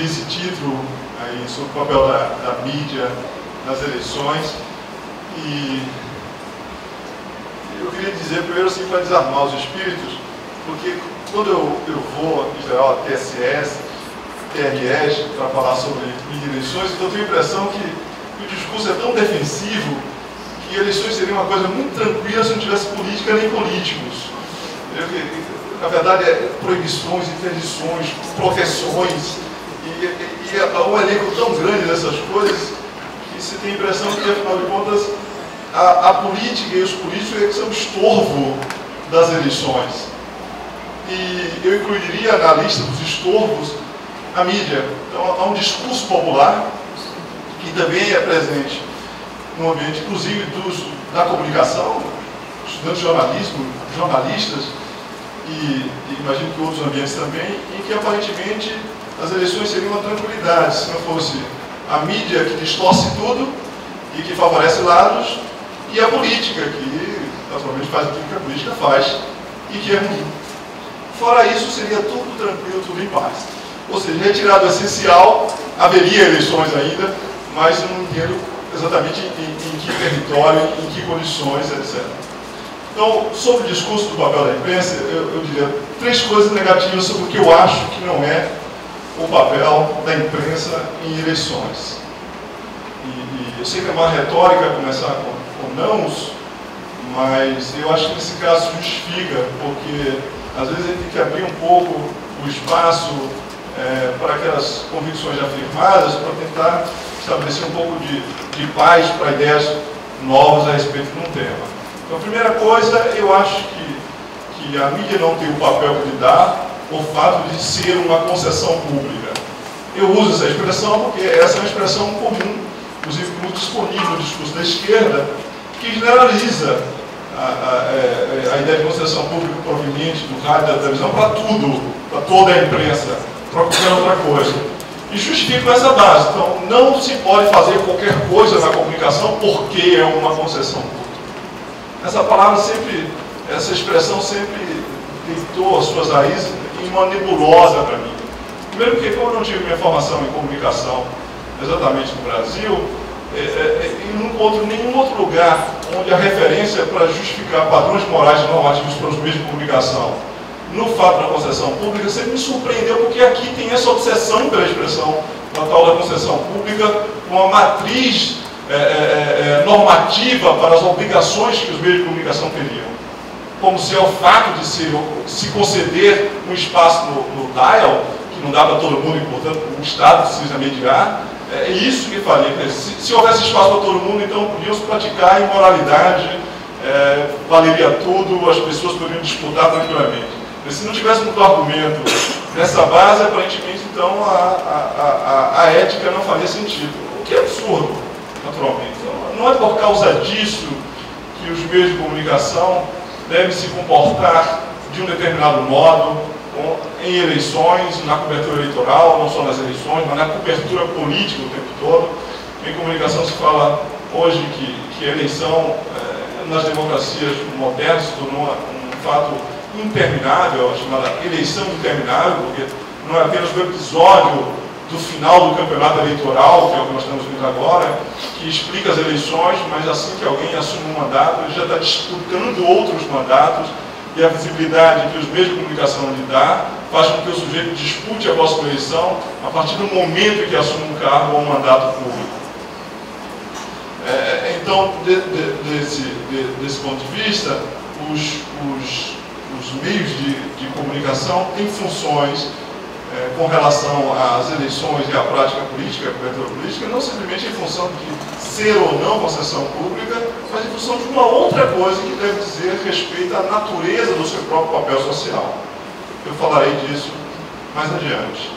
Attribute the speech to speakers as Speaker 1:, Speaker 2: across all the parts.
Speaker 1: vi esse título aí sobre o papel da mídia nas eleições, e eu queria dizer primeiro assim, para desarmar os espíritos, porque quando eu vou, em geral, a TSS, TRS, para falar sobre mídia e eleições, então eu tenho a impressão que o discurso é tão defensivo que eleições seria uma coisa muito tranquila se não tivesse política nem políticos. Na verdade, é proibições, interdições, profissões, e é um elenco tão grande dessas coisas que se tem a impressão que, afinal de contas, a política e os políticos é que são estorvo das eleições. E eu incluiria na lista dos estorvos a mídia. Então, há um discurso popular que também é presente no ambiente, inclusive da comunicação, estudantes de jornalismo, jornalistas, e imagino que outros ambientes também, em que aparentemente as eleições seriam uma tranquilidade, se não fosse a mídia que distorce tudo e que favorece lados, e a política, que naturalmente faz aquilo que a política faz e que é ruim. Fora isso, seria tudo tranquilo, tudo em paz. Ou seja, retirado o essencial, haveria eleições ainda, mas eu não entendo exatamente em que território, em que condições, etc. Então, sobre o discurso do papel da imprensa, eu diria 3 coisas negativas sobre o que eu acho que não é o papel da imprensa em eleições. E eu sei que é uma retórica começar com nãos, mas eu acho que nesse caso justifica, porque às vezes a gente tem que abrir um pouco o espaço para aquelas convicções afirmadas, para tentar estabelecer um pouco de paz para ideias novas a respeito de um tema. Então, a primeira coisa, eu acho que a mídia não tem o papel que lhe dá o fato de ser uma concessão pública. Eu uso essa expressão porque essa é uma expressão comum, inclusive muito disponível no discurso da esquerda, que generaliza a ideia de concessão pública proveniente do rádio e da televisão para tudo, para toda a imprensa, para qualquer outra coisa. E justifico essa base. Então, não se pode fazer qualquer coisa na comunicação porque é uma concessão pública. Essa expressão sempre deitou as suas raízes em uma nebulosa para mim. Primeiro porque, como eu não tive minha formação em comunicação exatamente no Brasil, em nenhum outro lugar onde a referência para justificar padrões morais e normativos para os meios de comunicação no fato da concessão pública sempre me surpreendeu, porque aqui tem essa obsessão pela expressão da tal da concessão pública, uma matriz normativa para as obrigações que os meios de comunicação teriam. Como se ao fato de se conceder um espaço no dial, que não dá para todo mundo e, portanto, o Estado precisa mediar, é isso que faria. Se houvesse espaço para todo mundo, então podíamos praticar a imoralidade, valeria tudo, as pessoas poderiam disputar tranquilamente. Mas se não tivesse muito argumento nessa base, aparentemente, então, a ética não faria sentido. O que é absurdo, naturalmente. Então, não é por causa disso que os meios de comunicação devem se comportar de um determinado modo em eleições, na cobertura eleitoral, não só nas eleições, mas na cobertura política o tempo todo. Em comunicação se fala hoje que a eleição nas democracias modernas se tornou um fato interminável, a chamada eleição interminável, porque não é apenas o episódio do final do campeonato eleitoral, que é o que nós estamos vendo agora, que explica as eleições, mas assim que alguém assume um mandato, ele já está disputando outros mandatos, e a visibilidade que os meios de comunicação lhe dá faz com que o sujeito dispute a próxima eleição a partir do momento em que assume um cargo ou um mandato público. Então, desse ponto de vista, os meios de comunicação têm funções com relação às eleições e à prática política, a cobertura política, não simplesmente em função de ser ou não concessão pública, mas em função de uma outra coisa que deve dizer respeito à natureza do seu próprio papel social. Eu falarei disso mais adiante.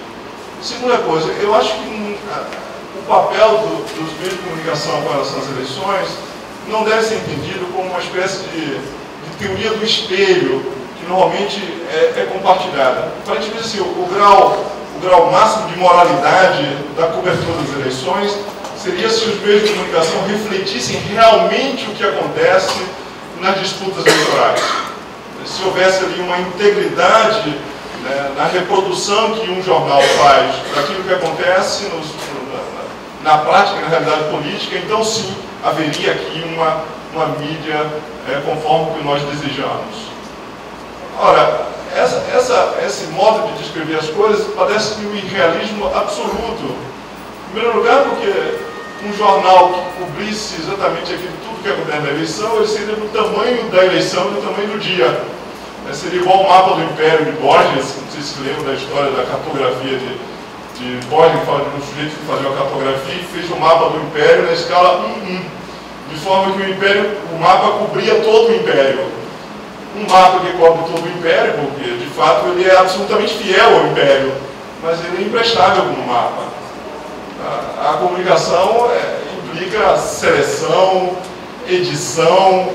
Speaker 1: Segunda coisa, eu acho que o papel dos meios de comunicação com relação às eleições não deve ser entendido como uma espécie de teoria do espelho, que normalmente é compartilhada. Aparentemente, assim, o grau máximo de moralidade da cobertura das eleições seria se os meios de comunicação refletissem realmente o que acontece nas disputas eleitorais. Se houvesse ali uma integridade, né, na reprodução que um jornal faz daquilo que que acontece na prática, na realidade política, então sim, haveria aqui uma mídia conforme o que nós desejamos. Ora, esse modo de descrever as coisas parece um irrealismo absoluto. Em primeiro lugar, porque um jornal que cobrisse exatamente aquilo tudo que acontece na eleição, ele seria do tamanho da eleição e do tamanho do dia. Seria igual o mapa do Império de Borges, não sei se lembram da história da cartografia de Borges, que fala de um sujeito que fazia uma cartografia e fez um mapa do Império na escala 1:1, de forma que o mapa cobria todo o Império. Um mapa que cobre todo o Império, porque de fato ele é absolutamente fiel ao Império, mas ele é imprestável como mapa. A comunicação implica seleção, edição,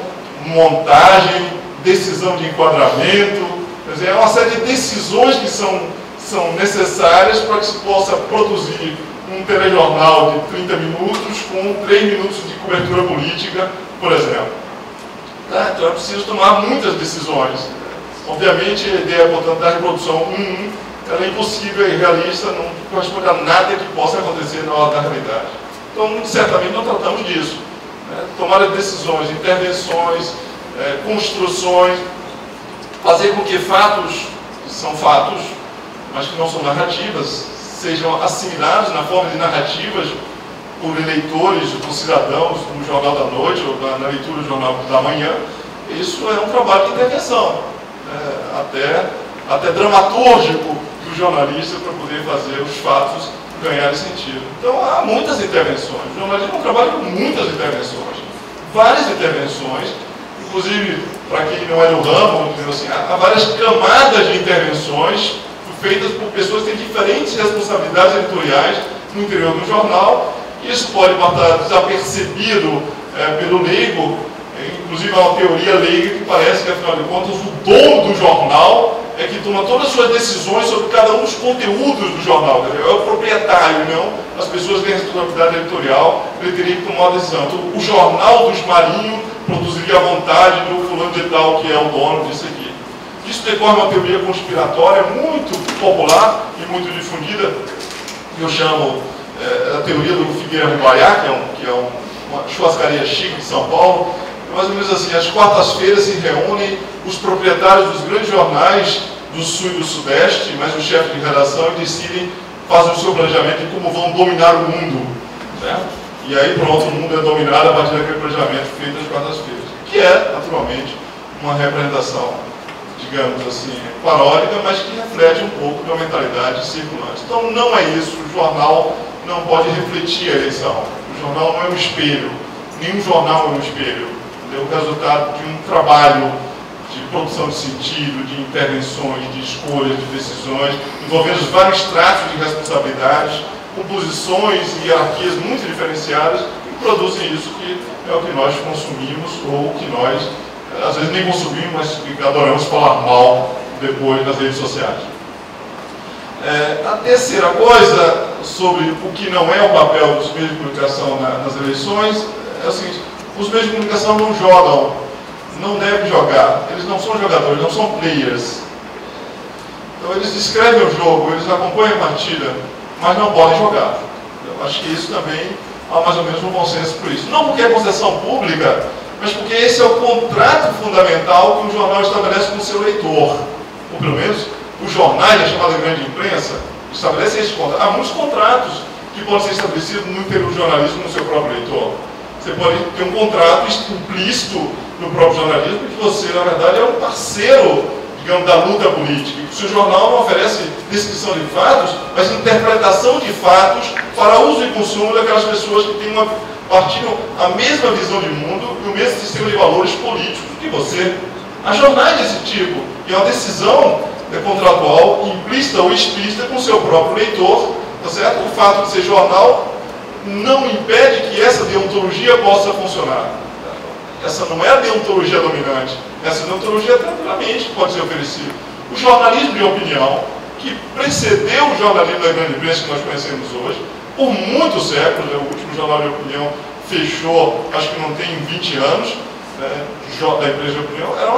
Speaker 1: montagem, decisão de enquadramento, quer dizer, é uma série de decisões que são necessárias para que se possa produzir um telejornal de 30 minutos com 3 minutos de cobertura política, por exemplo. Então é preciso tomar muitas decisões. Obviamente, a ideia, portanto, da reprodução 1:1, ela é impossível e irrealista, não corresponde a nada que possa acontecer na hora da realidade. Então, certamente, não tratamos disso. Tomar decisões, intervenções, construções, fazer com que fatos, que são fatos, mas que não são narrativas, sejam assimilados na forma de narrativas por eleitores, por cidadãos, no Jornal da Noite ou na leitura do Jornal da Manhã. Isso é um trabalho de intervenção, até dramatúrgico do jornalista para poder fazer os fatos ganharem sentido. Então há muitas intervenções. O jornalismo é um trabalho com muitas intervenções, várias intervenções, inclusive para quem não é do ramo, assim, há várias camadas de intervenções feitas por pessoas que têm diferentes responsabilidades editoriais no interior do jornal. Isso pode passar desapercebido pelo leigo, inclusive há uma teoria leiga que parece que, afinal de contas, o dono do jornal é que toma todas as suas decisões sobre cada um dos conteúdos do jornal. Quer dizer, é o proprietário, não as pessoas que têm responsabilidade editorial, ele teria que tomar uma decisão. Então, o Jornal dos Marinhos produziria à vontade do fulano de tal que é o dono disso aqui. Isso decorre uma teoria conspiratória muito popular e muito difundida, que eu chamo a teoria do Figueira Ribaiá, que é uma churrascaria chique de São Paulo. Mais ou menos assim, às quartas-feiras se reúnem os proprietários dos grandes jornais do Sul e do Sudeste, mais o chefe de redação, e decidem, fazem o seu planejamento de como vão dominar o mundo. Né? E aí pronto, o mundo é dominado a partir daquele planejamento feito às quartas-feiras, que é, naturalmente, uma representação, digamos assim, paródica, mas que reflete um pouco da mentalidade circulante. Então não é isso, o jornal não pode refletir a eleição. O jornal não é um espelho, nenhum jornal é um espelho. É o resultado de um trabalho de produção de sentido, de intervenções, de escolhas, de decisões, envolvendo vários traços de responsabilidades, composições e hierarquias muito diferenciadas, que produzem isso que é o que nós consumimos ou que nós, às vezes, nem consumimos, mas que adoramos falar mal depois nas redes sociais. A terceira coisa sobre o que não é o papel dos meios de comunicação nas eleições é o seguinte: os meios de comunicação não jogam, não devem jogar, eles não são jogadores, não são players. Então eles descrevem o jogo, eles acompanham a partida, mas não podem jogar. Eu acho que isso também há mais ou menos um consenso por isso. Não porque é concessão pública, mas porque esse é o contrato fundamental que um jornal estabelece com o seu leitor. Ou pelo menos os jornais, a chamada grande imprensa, estabelecem esse contrato. Há muitos contratos que podem ser estabelecidos no interior do jornalismo com o seu próprio leitor. Você pode ter um contrato implícito no próprio jornalismo, que você, na verdade, é um parceiro, digamos, da luta política. O seu jornal não oferece descrição de fatos, mas interpretação de fatos para uso e consumo daquelas pessoas que partilham a mesma visão de mundo e o mesmo sistema de valores políticos que você. Há jornais desse tipo, e é uma decisão contratual, implícita ou explícita, com o seu próprio leitor, tá certo? O fato de ser jornal não impede que essa deontologia possa funcionar. Essa não é a deontologia dominante. Essa deontologia tranquilamente pode ser oferecida. O jornalismo de opinião, que precedeu o jornalismo da grande imprensa que nós conhecemos hoje, por muitos séculos, o último jornal de opinião fechou, acho que não tem 20 anos, da imprensa de opinião, era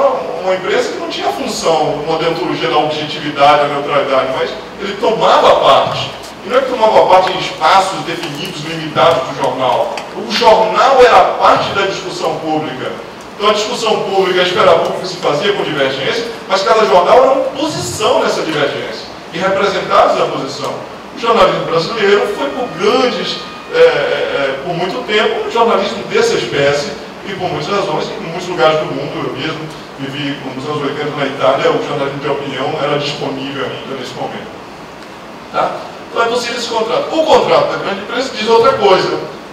Speaker 1: uma imprensa que não tinha função, uma deontologia da objetividade, da neutralidade, mas ele tomava parte. E não é que tomava parte em espaços definidos, limitados do jornal. O jornal era parte da discussão pública. Então a discussão pública, a esfera pública se fazia com divergência, mas cada jornal era uma posição nessa divergência, e representados da posição. O jornalismo brasileiro foi por por muito tempo, um jornalismo dessa espécie, e por muitas razões, em muitos lugares do mundo. Eu mesmo vivi nos anos 80 na Itália, o jornalismo de opinião era disponível ainda nesse momento. Tá? Então é possível esse contrato. O contrato da grande imprensa diz outra coisa,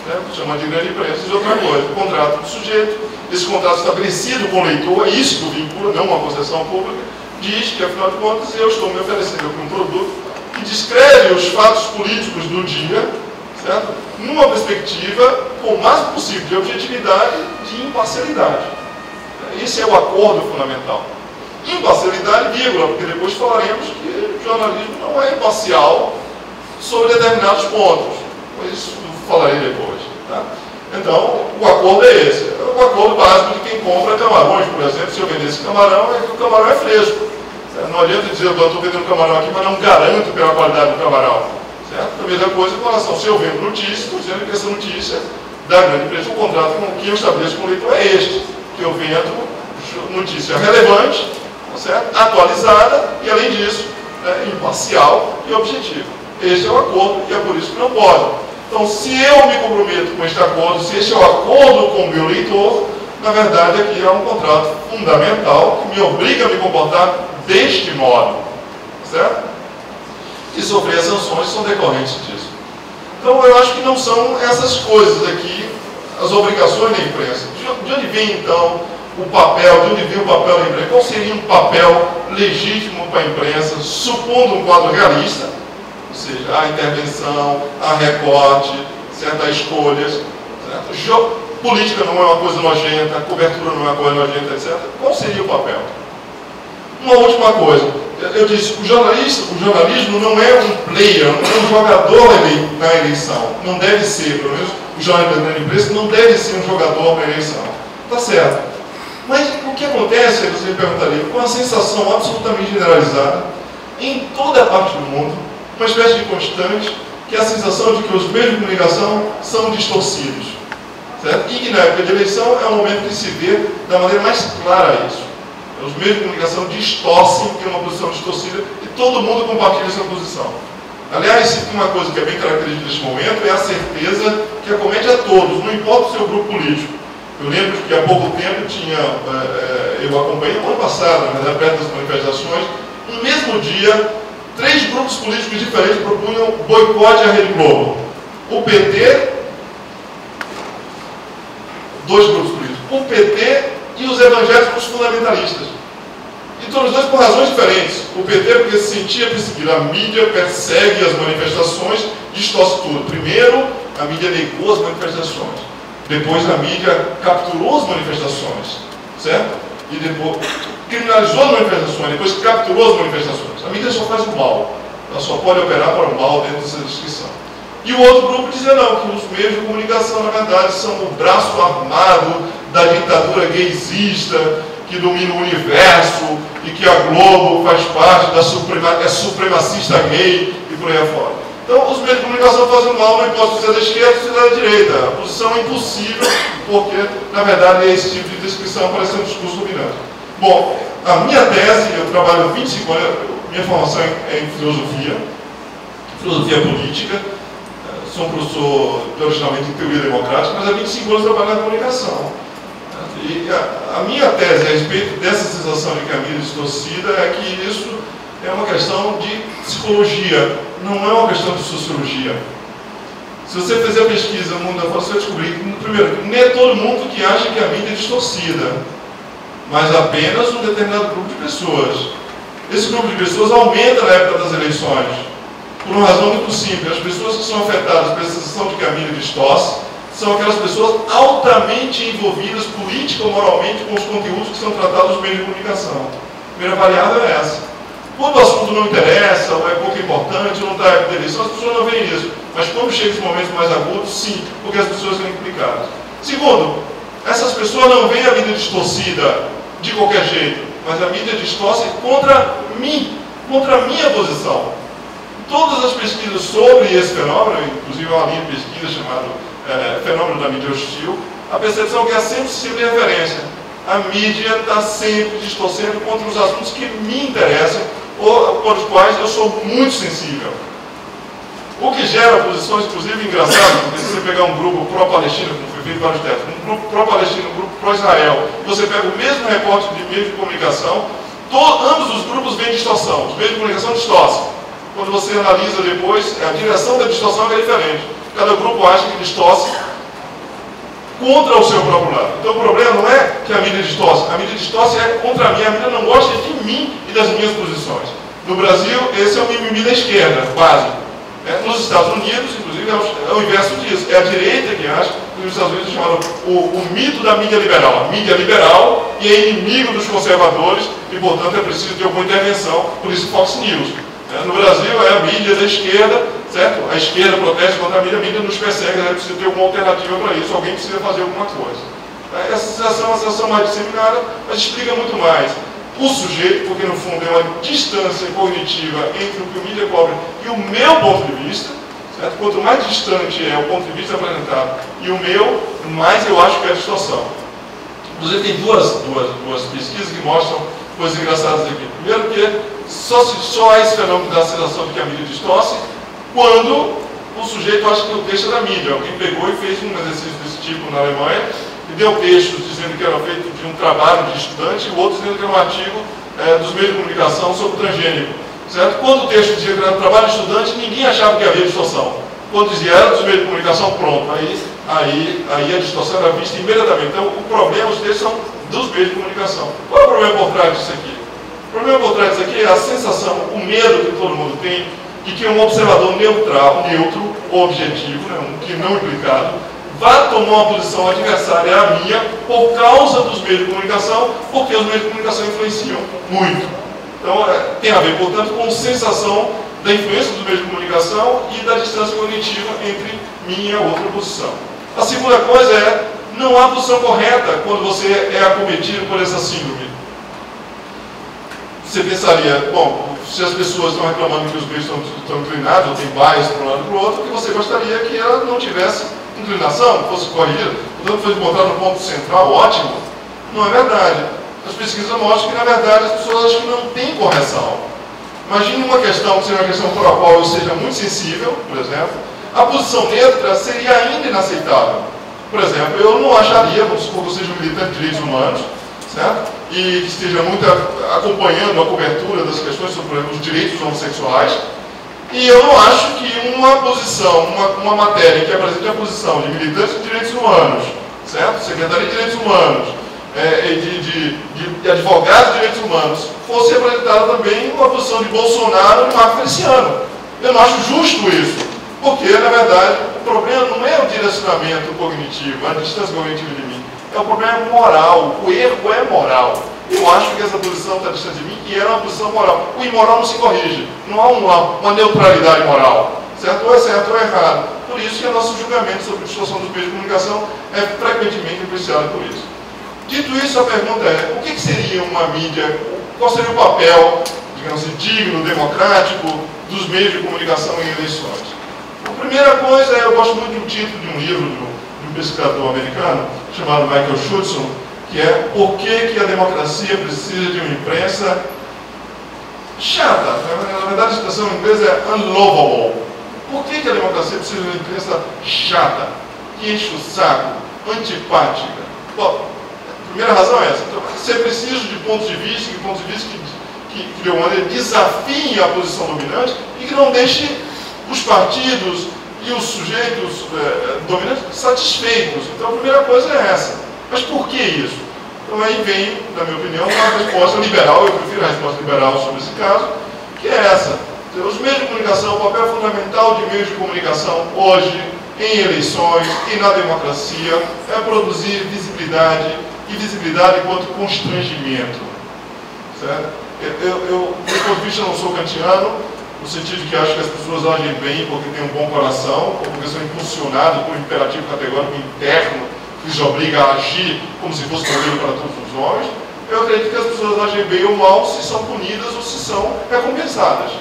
Speaker 1: né? Chama de grande imprensa, diz outra coisa. O contrato do sujeito, esse contrato estabelecido com o leitor, é isso que o vincula, não uma concessão pública, diz que, afinal de contas, eu estou me oferecendo para um produto que descreve os fatos políticos do dia, certo? Numa perspectiva com o máximo possível de objetividade e de imparcialidade. Esse é o acordo fundamental. Imparcialidade, vírgula, porque depois falaremos que o jornalismo não é imparcial sobre determinados pontos. Mas isso eu falarei depois. Tá? Então, o acordo é esse. É o acordo básico de quem compra camarões, por exemplo. Se eu vendesse camarão, é que o camarão é fresco. Certo? Não adianta dizer, eu estou vendendo camarão aqui, mas não garanto pela qualidade do camarão. Certo? A mesma coisa com relação, se eu vendo notícia, estou dizendo que essa notícia da grande empresa, o contrato que eu estabeleço com o leitor é este, que eu vendo notícia relevante, certo? Atualizada e, além disso, imparcial e objetiva. Esse é o acordo e é por isso que não pode. Então, se eu me comprometo com este acordo, se este é o acordo com o meu leitor, na verdade aqui é um contrato fundamental que me obriga a me comportar deste modo, certo? E sofrer as sanções são decorrentes disso. Então, eu acho que não são essas coisas aqui as obrigações da imprensa. De onde vem, então, o papel, de onde vem o papel da imprensa? Qual seria um papel legítimo para a imprensa, supondo um quadro realista, ou seja, a intervenção, a recorte, certas escolhas, certo? Política não é uma coisa nojenta, cobertura não é uma coisa nojenta, etc. Qual seria o papel? Uma última coisa. Eu disse, o jornalismo não é um player, não é um jogador na eleição. Não deve ser, pelo menos o jornalismo da imprensa não deve ser um jogador na eleição. Tá certo. Mas o que acontece, você me perguntaria, com a sensação absolutamente generalizada, em toda a parte do mundo, uma espécie de constante, que é a sensação de que os meios de comunicação são distorcidos. Certo? E que na época de eleição é o momento que se vê da maneira mais clara isso. Os meios de comunicação distorcem, tem uma posição distorcida, e todo mundo compartilha essa posição. Aliás, se tem uma coisa que é bem característica deste momento, é a certeza que acomete a todos, não importa o seu grupo político. Eu lembro que há pouco tempo eu acompanhei, no ano passado, perto das manifestações, no mesmo dia, 3 grupos políticos diferentes propunham boicote à Rede Globo. O PT, 2 grupos políticos, o PT e os evangélicos fundamentalistas. E todos os dois por razões diferentes. O PT porque se sentia perseguido. A mídia persegue as manifestações, distorce tudo. Primeiro, a mídia negou as manifestações. Depois, a mídia capturou as manifestações. Certo? E depois criminalizou as manifestações. Depois capturou as manifestações. A mídia só faz o mal. Ela só pode operar para o mal dentro dessa descrição. E o outro grupo dizia não, que os meios de comunicação, na verdade, são o braço armado da ditadura gaysista que domina o universo e que a Globo faz parte da supremacista gay e por aí afora. Então, os meios de comunicação fazem mal, não importa se é da esquerda ou se é da direita. A posição é impossível, porque, na verdade, é esse tipo de descrição parece ser um discurso dominante. Bom, a minha tese, eu trabalho 25 anos, minha formação é em filosofia política, sou um professor, originalmente, em teoria democrática, mas há 25 anos trabalho na comunicação. E a minha tese a respeito dessa sensação de que a mídia é distorcida é que isso é uma questão de psicologia, não é uma questão de sociologia. Se você fizer pesquisa no mundo afora, você vai descobrir que, primeiro, que não é todo mundo que acha que a mídia é distorcida, mas apenas um determinado grupo de pessoas. Esse grupo de pessoas aumenta na época das eleições, por uma razão muito simples. As pessoas que são afetadas pela sensação de que a mídia distorce são aquelas pessoas altamente envolvidas política ou moralmente com os conteúdos que são tratados nos meios de comunicação. A primeira variável é essa. Quando o assunto não interessa, ou é pouco importante, ou não está em eleição, as pessoas não veem isso. Mas quando chega os momentos mais agudos, sim, porque as pessoas são implicadas. Segundo, essas pessoas não veem a mídia distorcida de qualquer jeito, mas a mídia distorce contra mim, contra a minha posição. todas as pesquisas sobre esse fenômeno, inclusive uma linha de pesquisa chamada Fenômeno da Mídia Hostil, a percepção que é sempre sistema de referência. A mídia está sempre distorcendo contra os assuntos que me interessam ou por os quais eu sou muito sensível. O que gera posições, inclusive, engraçadas, porque se você pegar um grupo pró-Palestina, como foi feito vários testes, um grupo pró-Palestina, um grupo pró-Israel, e você pega o mesmo recorte de meio de comunicação, ambos os grupos vêm distorção, os meios de comunicação distorcem. Quando você analisa depois, a direção da distorção é diferente. Cada grupo acha que distorce contra o seu próprio lado. Então o problema não é que a mídia distorce é contra mim, a mídia não gosta de mim e das minhas posições. No Brasil, esse é o mimimi da esquerda, básico. Nos Estados Unidos, inclusive, é o inverso disso. É a direita que acha, que nos Estados Unidos é chamado o mito da mídia liberal. A mídia liberal e é inimigo dos conservadores e, portanto, é preciso de alguma intervenção, por isso Fox News. No Brasil é a mídia da esquerda, certo? A esquerda protesta contra a mídia nos persegue, é preciso ter alguma alternativa para isso, alguém precisa fazer alguma coisa. Essa sensação é uma sensação mais disseminada, mas explica muito mais o sujeito, porque no fundo é uma distância cognitiva entre o que o mídia cobre e o meu ponto de vista, certo? Quanto mais distante é o ponto de vista apresentado e o meu, mais eu acho que é a distorção. Inclusive tem duas pesquisas que mostram coisas engraçadas aqui. Primeiro que só há esse fenômeno da sensação de que a mídia distorce quando o sujeito acha que o texto é da mídia. Alguém pegou e fez um exercício desse tipo na Alemanha e deu textos dizendo que era feito de um trabalho de estudante e o outro dizendo que era um artigo dos meios de comunicação sobre o transgênico. Certo? Quando o texto dizia que era um trabalho de estudante, ninguém achava que havia distorção. Quando dizia era dos meios de comunicação, pronto. Aí a distorção era vista imediatamente. Então o problema, os textos são dos meios de comunicação. Qual é o problema por trás disso aqui? O problema por trás disso aqui é a sensação, o medo que todo mundo tem de que um observador neutro ou objetivo, que não implicado, vá tomar uma posição adversária à minha por causa dos meios de comunicação, porque os meios de comunicação influenciam muito. Então, tem a ver, portanto, com a sensação da influência dos meios de comunicação e da distância cognitiva entre minha e a outra posição. A segunda coisa é, não há posição correta quando você é acometido por essa síndrome. Você pensaria, bom, se as pessoas estão reclamando que os meios estão inclinados, ou tem bias para um lado e para o outro, que você gostaria que ela não tivesse inclinação, fosse corrigida, portanto foi encontrado no ponto central, ótimo. Não é verdade. As pesquisas mostram que, na verdade, as pessoas acham que não tem correção. Imagine uma questão que seja uma questão por a qual eu seja muito sensível, por exemplo, a posição neutra seria ainda inaceitável. Por exemplo, eu não acharia, vamos supor que eu seja um militante de direitos humanos, certo? E que esteja muito acompanhando a cobertura das questões sobre os direitos homossexuais, e eu não acho que uma posição, uma matéria que apresente a posição de militante de direitos humanos, certo? Secretaria de Direitos Humanos, de advogados de direitos humanos, fosse apresentada também uma posição de Bolsonaro e Marco Feliciano. Eu não acho justo isso, porque, na verdade, o problema não é o direcionamento cognitivo, a distância cognitiva de mim, é o problema moral, o erro é moral. Eu acho que essa posição está distante de mim e era uma posição moral. O imoral não se corrige, não há uma neutralidade moral, certo ou é errado. Por isso que o nosso julgamento sobre a distorção dos meios de comunicação é frequentemente influenciado por isso. Dito isso, a pergunta é, o que seria uma mídia, qual seria o papel, digamos assim, digno, democrático, dos meios de comunicação em eleições? A primeira coisa, eu gosto muito do título de um livro de um pesquisador americano, chamado Michael Schudson, que é Por que a democracia precisa de uma imprensa chata? Na verdade, a expressão em inglês é unlovable. Por que a democracia precisa de uma imprensa chata, que enche o saco, antipática? Bom, a primeira razão é essa. Então, você precisa de pontos de vista que de alguma maneira desafiem a posição dominante e que não deixe os partidos e os sujeitos dominantes satisfeitos. Então a primeira coisa é essa. Mas por que isso? Então aí vem, na minha opinião, uma resposta liberal, eu prefiro a resposta liberal sobre esse caso, que é essa. Os meios de comunicação, o papel fundamental de meios de comunicação hoje, em eleições e na democracia, é produzir visibilidade, e visibilidade enquanto constrangimento. Certo? Eu, do ponto de vista, não sou kantiano, no sentido de que acho que as pessoas agem bem porque têm um bom coração, ou porque são impulsionadas por um imperativo categórico interno que os obriga a agir como se fosse modelo para todos os homens. Eu acredito que as pessoas agem bem ou mal se são punidas ou se são recompensadas.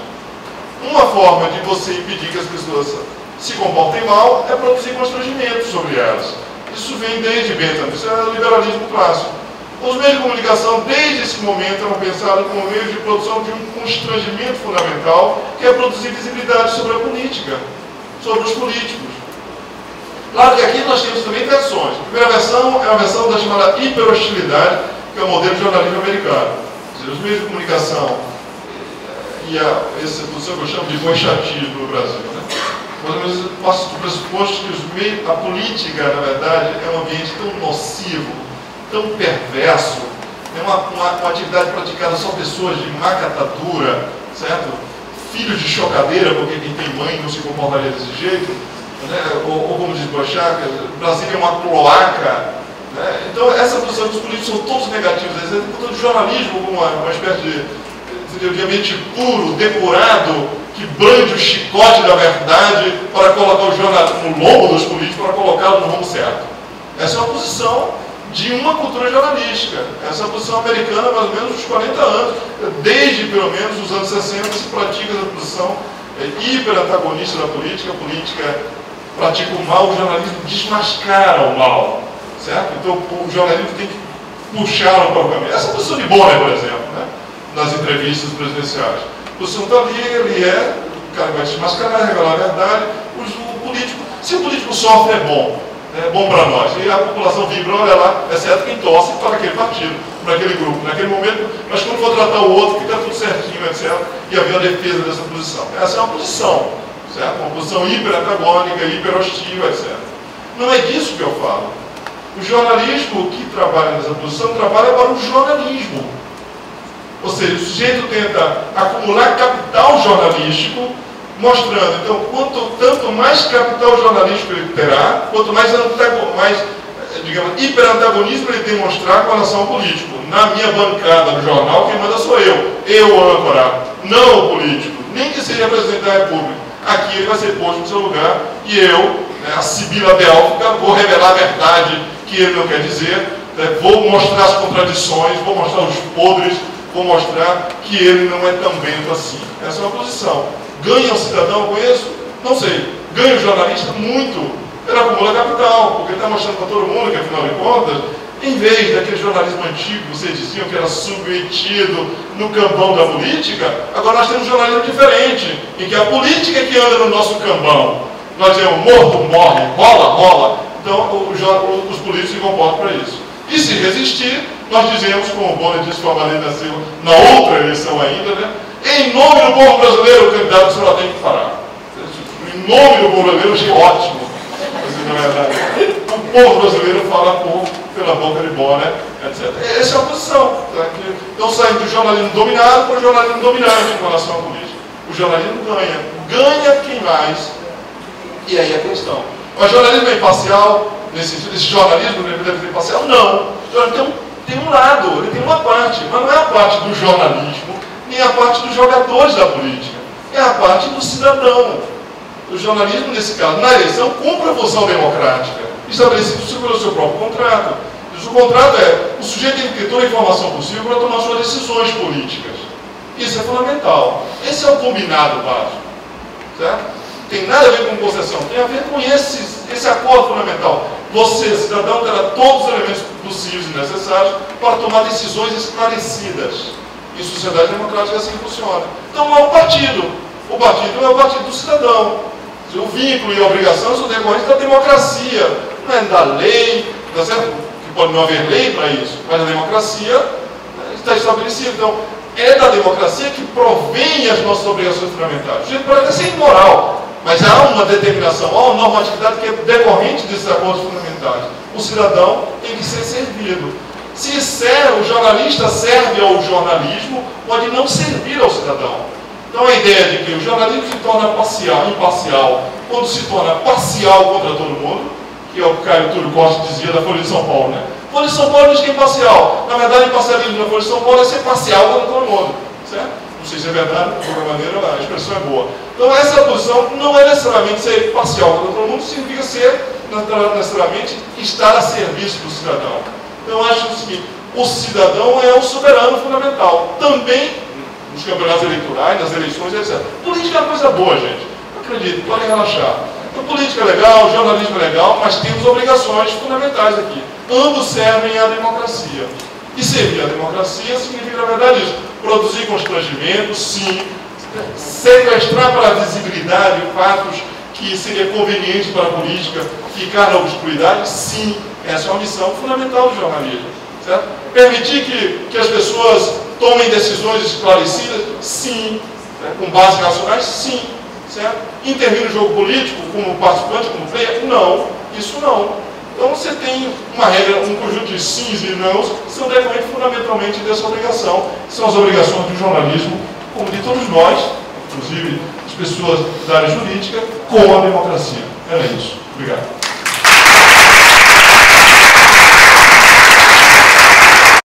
Speaker 1: Uma forma de você impedir que as pessoas se comportem mal é produzir constrangimento sobre elas. Isso vem desde Bentham, isso é o liberalismo clássico. Os meios de comunicação, desde esse momento, eram pensados como meios de produção de um constrangimento fundamental, que é produzir visibilidade sobre a política, sobre os políticos. Claro que aqui nós temos também versões. A primeira versão é uma versão da chamada hiperhostilidade, que é o modelo de jornalismo americano. Ou seja, os meios de comunicação e essa posição que eu chamo de boichatismo no Brasil. Mas eu posso do pressuposto que a política, na verdade, é um ambiente tão nocivo, tão perverso, é uma atividade praticada só pessoas de má catadura, certo? Filhos de chocadeira, porque quem tem mãe não se comportaria desse jeito, né? Ou como diz Bochac, Brasília é uma cloaca, né? Então essa posição dos políticos são todos negativos, portanto o jornalismo como uma espécie de ambiente puro, depurado, que brande o chicote da verdade para colocar o jornalismo no lombo dos políticos, para colocá-lo no rumo certo. Essa é uma posição de uma cultura jornalística. Essa é a posição americana há mais ou menos uns 40 anos, desde pelo menos os anos 60 se pratica essa posição hiper-antagonista da política. A política pratica o mal, o jornalismo desmascara o mal, certo? Então o jornalismo tem que puxá-lo para o caminho. Essa é a posição de Bonner, por exemplo, né? Nas entrevistas presidenciais. A posição está ali, o cara vai desmascarar, revelar a verdade. Se o político sofre, é bom para nós. E a população vibra, olha lá, exceto quem torce para aquele partido, para aquele grupo. Naquele momento, mas quando for tratar o outro, fica tudo certinho, etc. E havia a defesa dessa posição. Essa é uma posição, certo? Uma posição hiper-antagônica, hiper-hostil, etc. Não é disso que eu falo. O jornalismo que trabalha nessa posição trabalha para o jornalismo. Ou seja, o sujeito tenta acumular capital jornalístico, mostrando, então, tanto mais capital jornalístico ele terá, quanto mais digamos, hiperantagonismo ele demonstrar com relação ao político. Na minha bancada do jornal, quem manda sou eu o âncora, não o político, nem que seja presidente da República. Aqui ele vai ser posto no seu lugar e eu, né, a Sibila Bélfica, vou revelar a verdade que ele não quer dizer, né, vou mostrar as contradições, vou mostrar os podres, vou mostrar que ele não é tão bento assim. Essa é uma posição. Ganha o cidadão com isso? Não sei. Ganha o jornalista? Muito. Ele acumula capital, porque ele está mostrando para todo mundo que, afinal de contas, em vez daquele jornalismo antigo que vocês diziam que era submetido no campão da política, agora nós temos um jornalismo diferente, em que a política é que anda no nosso campão. Nós dizemos morto, morre, rola, rola. Então, os políticos se comportam para isso. E se resistir, nós dizemos, como o Bonner disse para a Marina Silva, na outra eleição ainda, né? Em nome do povo brasileiro, o candidato só tem que parar. Em nome do povo brasileiro, eu achei ótimo. Assim, na verdade, o povo brasileiro fala pela boca de Bonner, etc. Essa é a posição. Tá? Então, saindo do jornalismo dominado para o jornalismo dominante em relação à política. O jornalismo ganha. Ganha quem mais? E aí a questão. O jornalismo é imparcial? Esse jornalismo deve ser imparcial? Não. O jornalismo tem um lado, ele tem uma parte, mas não é a parte do jornalismo, nem a parte dos jogadores da política, é a parte do cidadão. O jornalismo, nesse caso, na eleição, cumpre a função democrática, estabelecida pelo seu próprio contrato. O contrato o sujeito tem que ter toda a informação possível para tomar suas decisões políticas. Isso é fundamental. Esse é o combinado básico. Certo? Tem nada a ver com concessão, tem a ver com esse acordo fundamental. Você, cidadão, terá todos os elementos possíveis e necessários para tomar decisões esclarecidas. Em sociedade democrática assim funciona. Então não é o partido. O partido é o partido do cidadão. O vínculo e a obrigação são decorrentes da democracia. Não é da lei, tá certo? Que pode não haver lei para isso, mas a democracia está estabelecida. Então, é da democracia que provém as nossas obrigações fundamentais. O jeito pode até ser imoral, mas há uma determinação, há uma normatividade que é decorrente desses acordos fundamentais. O cidadão tem que ser servido. Se o jornalista serve ao jornalismo, pode não servir ao cidadão. Então a ideia de que o jornalismo se torna imparcial, quando se torna parcial contra todo mundo, que é o que Caio Túlio Costa dizia da Folha de São Paulo, né? Folha de São Paulo diz que é imparcial. Na verdade, o imparcialismo da Folha de São Paulo é ser parcial contra todo mundo. Certo? Não sei se é verdade, de qualquer maneira, a expressão é boa. Então essa posição não é necessariamente ser parcial contra todo mundo, significa ser, necessariamente, estar a serviço do cidadão. Então eu acho o seguinte, o cidadão é o soberano fundamental. Também, nos campeonatos eleitorais, nas eleições, etc. Política é uma coisa boa, gente. Acredito, podem relaxar. Então, política é legal, jornalismo é legal, mas temos obrigações fundamentais aqui. Ambos servem à democracia. E servir à democracia significa, na verdade, isso. Produzir constrangimento, sim. Sequestrar para a visibilidade fatos que seria conveniente para a política, ficar na obscuridade, sim. Essa é uma missão fundamental do jornalismo. Certo? Permitir que as pessoas tomem decisões esclarecidas, sim. Certo? Com bases racionais, sim. Certo? Intervir no jogo político como participante, como player? Não. Isso não. Então você tem uma regra, um conjunto de sims e nãos que são decorrentes fundamentalmente dessa obrigação. São as obrigações do jornalismo, como de todos nós, inclusive as pessoas da área jurídica, com a democracia. Era isso. Obrigado.